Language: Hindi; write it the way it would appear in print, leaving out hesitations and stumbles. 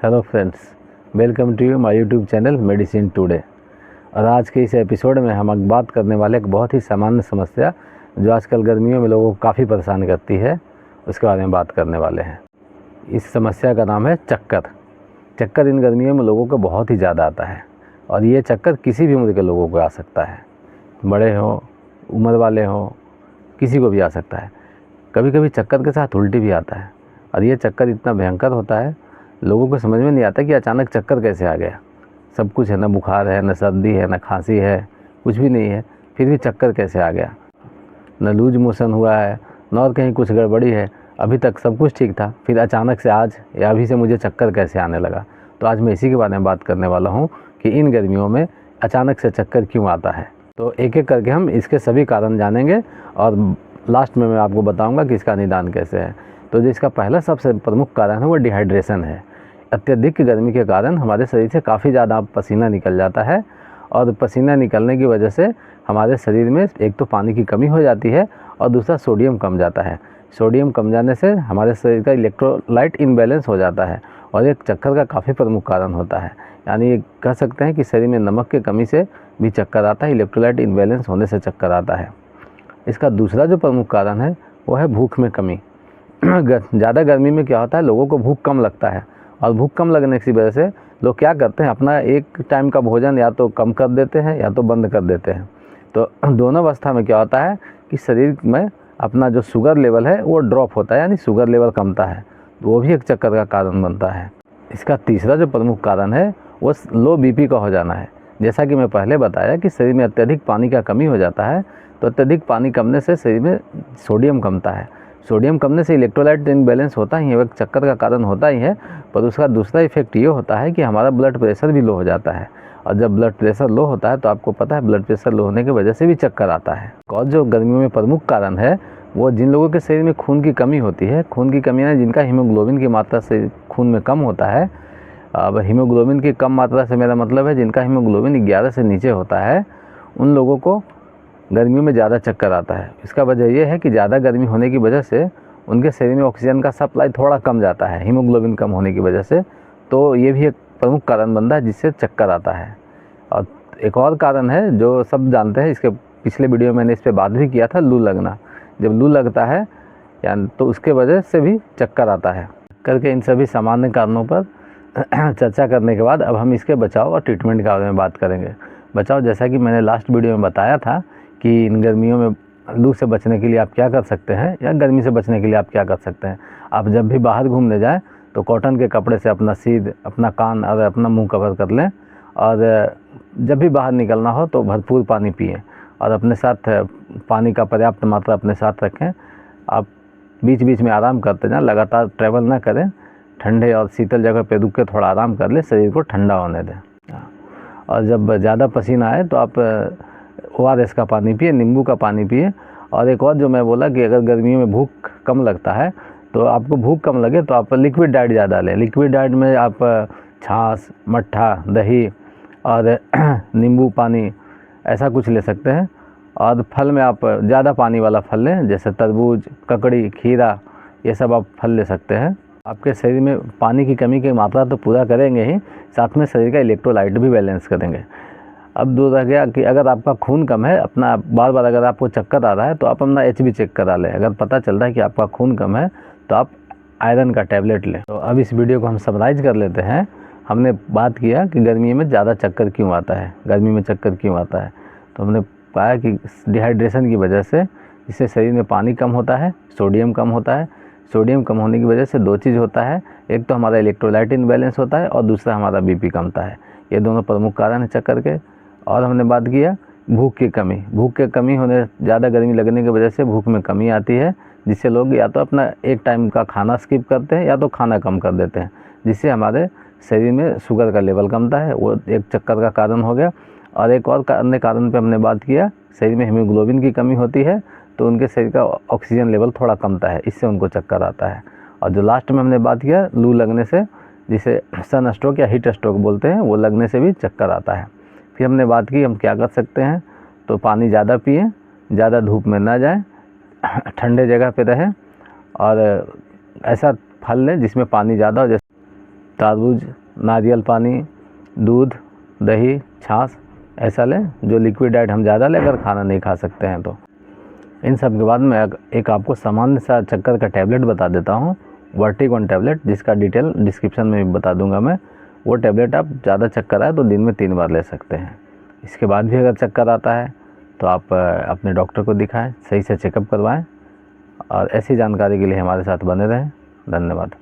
Hello friends, welcome to my YouTube channel medicine today. और आज के इस एपिसोड में हम बात करने वाले एक बहुत ही सामान्य समस्या जो आजकल गर्मियों में लोगों को काफ़ी परेशान करती है, उसके बारे में बात करने वाले हैं। इस समस्या का नाम है चक्कर। चक्कर इन गर्मियों में लोगों को बहुत ही ज़्यादा आता है और ये चक्कर किसी भी उम्र के लोगों को आ सकता है, बड़े हों, उम्र वाले हों, किसी को भी आ सकता है। कभी कभी चक्कर के साथ उल्टी भी आता है और ये चक्कर इतना भयंकर होता है, लोगों को समझ में नहीं आता कि अचानक चक्कर कैसे आ गया। सब कुछ है, ना बुखार है, ना सर्दी है, ना खांसी है, कुछ भी नहीं है, फिर भी चक्कर कैसे आ गया। न लूज मोशन हुआ है, न और कहीं कुछ गड़बड़ी है, अभी तक सब कुछ ठीक था, फिर अचानक से आज या अभी से मुझे चक्कर कैसे आने लगा। तो आज मैं इसी के बारे में बात करने वाला हूँ कि इन गर्मियों में अचानक से चक्कर क्यों आता है। तो एक एक करके हम इसके सभी कारण जानेंगे और लास्ट में मैं आपको बताऊँगा कि इसका निदान कैसे है। तो जो इसका पहला सबसे प्रमुख कारण है वो डिहाइड्रेशन है। अत्यधिक गर्मी के कारण हमारे शरीर से काफ़ी ज़्यादा पसीना निकल जाता है और पसीना निकलने की वजह से हमारे शरीर में एक तो पानी की कमी हो जाती है और दूसरा सोडियम कम जाता है। सोडियम कम जाने से हमारे शरीर का इलेक्ट्रोलाइट इम्बैलेंस हो जाता है और एक चक्कर का काफ़ी प्रमुख कारण होता है। यानी ये कह सकते हैं कि शरीर में नमक की कमी से भी चक्कर आता है, इलेक्ट्रोलाइट इम्बैलेंस होने से चक्कर आता है। इसका दूसरा जो प्रमुख कारण है वो है भूख में कमी। ज़्यादा गर्मी में क्या होता है, लोगों को भूख कम लगता है और भूख कम लगने की वजह से लोग क्या करते हैं, अपना एक टाइम का भोजन या तो कम कर देते हैं या तो बंद कर देते हैं। तो दोनों अवस्था में क्या होता है कि शरीर में अपना जो शुगर लेवल है वो ड्रॉप होता है, यानी शुगर लेवल कमता है, तो वो भी एक चक्कर का कारण बनता है। इसका तीसरा जो प्रमुख कारण है वो लो बीपी का हो जाना है। जैसा कि मैं पहले बताया कि शरीर में अत्यधिक पानी का कमी हो जाता है, तो अत्यधिक पानी कमने से शरीर में सोडियम कमता है। सोडियम कमने से इलेक्ट्रोलाइट इनबैलेंस होता ही है, वो एक चक्कर का कारण होता ही है। पर उसका दूसरा इफेक्ट ये होता है कि हमारा ब्लड प्रेशर भी लो हो जाता है और जब ब्लड प्रेशर लो होता है तो आपको पता है ब्लड प्रेशर लो होने की वजह से भी चक्कर आता है। और जो गर्मियों में प्रमुख कारण है वो जिन लोगों के शरीर में खून की कमी होती है, खून की कमी है जिनका हीमोग्लोबिन की मात्रा से खून में कम होता है। अब हीमोग्लोबिन की कम मात्रा से मेरा मतलब है जिनका हीमोग्लोबिन 11 से नीचे होता है, उन लोगों को गर्मियों में ज़्यादा चक्कर आता है। इसका वजह यह है कि ज़्यादा गर्मी होने की वजह से उनके शरीर में ऑक्सीजन का सप्लाई थोड़ा कम जाता है हीमोग्लोबिन कम होने की वजह से, तो ये भी एक प्रमुख कारण बनता है जिससे चक्कर आता है। और एक और कारण है जो सब जानते हैं, इसके पिछले वीडियो में मैंने इस पर बात भी किया था, लू लगना। जब लू लगता है या तो उसके वजह से भी चक्कर आता है। चक्कर के इन सभी सामान्य कारणों पर चर्चा करने के बाद अब हम इसके बचाव और ट्रीटमेंट के बारे में बात करेंगे। बचाव, जैसा कि मैंने लास्ट वीडियो में बताया था कि इन गर्मियों में लू से बचने के लिए आप क्या कर सकते हैं या गर्मी से बचने के लिए आप क्या कर सकते हैं। आप जब भी बाहर घूमने जाएं तो कॉटन के कपड़े से अपना सिर, अपना कान और अपना मुंह कवर कर लें और जब भी बाहर निकलना हो तो भरपूर पानी पिएं और अपने साथ पानी का पर्याप्त मात्रा अपने साथ रखें। आप बीच बीच में आराम करते जाएं, लगातार ट्रैवल ना करें, ठंडे और शीतल जगह पे रुक के थोड़ा आराम कर ले, शरीर को ठंडा होने दें। और जब ज़्यादा पसीना आए तो आप ORS का पानी पिए, नींबू का पानी पिए। और एक और जो मैं बोला कि अगर गर्मियों में भूख कम लगता है तो आपको भूख कम लगे तो आप लिक्विड डाइट ज़्यादा लें। लिक्विड डाइट में आप छाछ, मट्ठा, दही और नींबू पानी ऐसा कुछ ले सकते हैं। और फल में आप ज़्यादा पानी वाला फल लें, जैसे तरबूज, ककड़ी, खीरा, ये सब आप फल ले सकते हैं। आपके शरीर में पानी की कमी की मात्रा तो पूरा करेंगे ही, साथ में शरीर का इलेक्ट्रोलाइट भी बैलेंस करेंगे। अब दो रह गया कि अगर आपका खून कम है, अपना बार बार अगर आपको चक्कर आ रहा है तो आप अपना HB चेक करा लें। अगर पता चलता है कि आपका खून कम है तो आप आयरन का टैबलेट लें। तो अब इस वीडियो को हम समराइज़ कर लेते हैं। हमने बात किया कि गर्मी में ज़्यादा चक्कर क्यों आता है, गर्मी में चक्कर क्यों आता है। तो हमने पाया कि डिहाइड्रेशन की वजह से, जिससे शरीर में पानी कम होता है, सोडियम कम होता है। सोडियम कम होने की वजह से दो चीज़ होता है, एक तो हमारा इलेक्ट्रोलाइट इनबैलेंस होता है और दूसरा हमारा BP कमता है। ये दोनों प्रमुख कारण हैं चक्कर के। और हमने बात किया भूख की कमी। भूख की कमी होने, ज़्यादा गर्मी लगने की वजह से भूख में कमी आती है, जिससे लोग या तो अपना एक टाइम का खाना स्किप करते हैं या तो खाना कम कर देते हैं, जिससे हमारे शरीर में शुगर का लेवल कमता है, वो एक चक्कर का कारण हो गया। और एक और अन्य कारण पे हमने बात किया, शरीर में हीमोग्लोबिन की कमी होती है तो उनके शरीर का ऑक्सीजन लेवल थोड़ा कमता है, इससे उनको चक्कर आता है। और जो लास्ट में हमने बात किया लू लगने से, जिसे सन स्ट्रोक या हीट स्ट्रोक बोलते हैं, वो लगने से भी चक्कर आता है। फिर हमने बात की हम क्या कर सकते हैं, तो पानी ज़्यादा पिएं, ज़्यादा धूप में ना जाएं, ठंडे जगह पे रहें और ऐसा फल लें जिसमें पानी ज़्यादा हो, जैसे तरबूज, नारियल पानी, दूध, दही, छाछ ऐसा लें जो लिक्विड डाइट हम ज़्यादा लें अगर खाना नहीं खा सकते हैं तो। इन सब के बाद मैं एक आपको सामान्य सा चक्कर का टैबलेट बता देता हूँ, वर्टिगोन टैबलेट, जिसका डिटेल डिस्क्रिप्शन में भी बता दूंगा मैं। वो टैबलेट आप ज़्यादा चक्कर आए तो दिन में 3 बार ले सकते हैं। इसके बाद भी अगर चक्कर आता है तो आप अपने डॉक्टर को दिखाएं, सही से चेकअप करवाएं और ऐसी जानकारी के लिए हमारे साथ बने रहें। धन्यवाद।